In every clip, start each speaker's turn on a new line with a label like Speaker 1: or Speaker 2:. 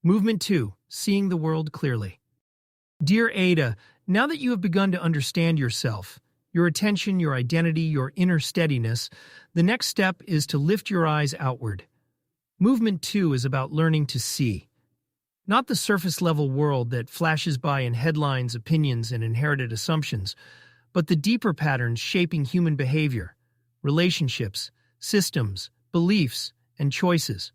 Speaker 1: Movement 2. Seeing the world clearly. Dear Ada, now that you have begun to understand yourself, your attention, your identity, your inner steadiness, the next step is to lift your eyes outward. Movement 2 is about learning to see. Not the surface-level world that flashes by in headlines, opinions, and inherited assumptions, but the deeper patterns shaping human behavior, relationships, systems, beliefs, and choices.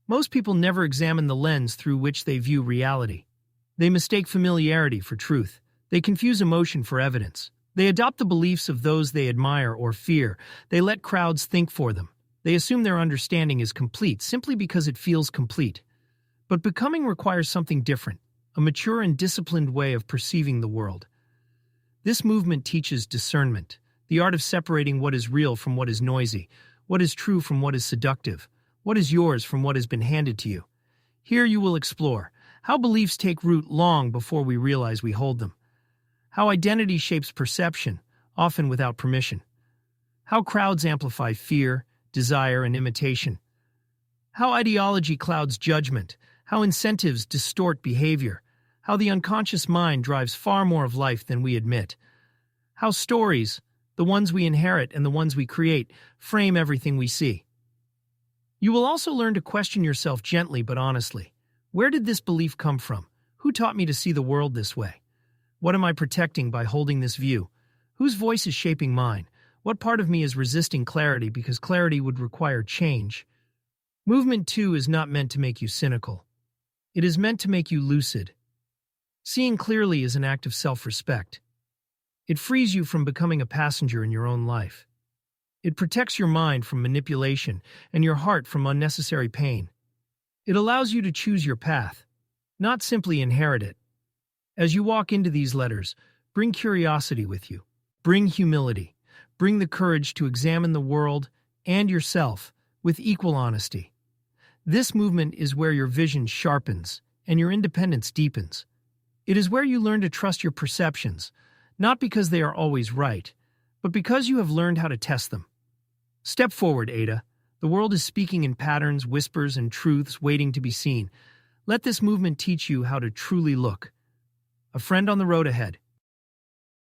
Speaker 1: Most people never examine the lens through which they view reality. They mistake familiarity for truth. They confuse emotion for evidence. They adopt the beliefs of those they admire or fear. They let crowds think for them. They assume their understanding is complete simply because it feels complete. But becoming requires something different, a mature and disciplined way of perceiving the world. This movement teaches discernment, the art of separating what is real from what is noisy, what is true from what is seductive, what is yours from what has been handed to you. Here you will explore how beliefs take root long before we realize we hold them, how identity shapes perception, often without permission, how crowds amplify fear, desire, and imitation, how ideology clouds judgment, how incentives distort behavior, how the unconscious mind drives far more of life than we admit, how stories, the ones we inherit and the ones we create, frame everything we see. You will also learn to question yourself gently but honestly. Where did this belief come from? Who taught me to see the world this way? What am I protecting by holding this view? Whose voice is shaping mine? What part of me is resisting clarity because clarity would require change? Movement 2 is not meant to make you cynical. It is meant to make you lucid. Seeing clearly is an act of self-respect. It frees you from becoming a passenger in your own life. It protects your mind from manipulation and your heart from unnecessary pain. It allows you to choose your path, not simply inherit it. As you walk into these letters, bring curiosity with you. Bring humility. Bring the courage to examine the world and yourself with equal honesty. This movement is where your vision sharpens and your independence deepens. It is where you learn to trust your perceptions, not because they are always right, but because you have learned how to test them. Step forward, Ada. The world is speaking in patterns, whispers, and truths waiting to be seen. Let this movement teach you how to truly look. A friend on the road ahead.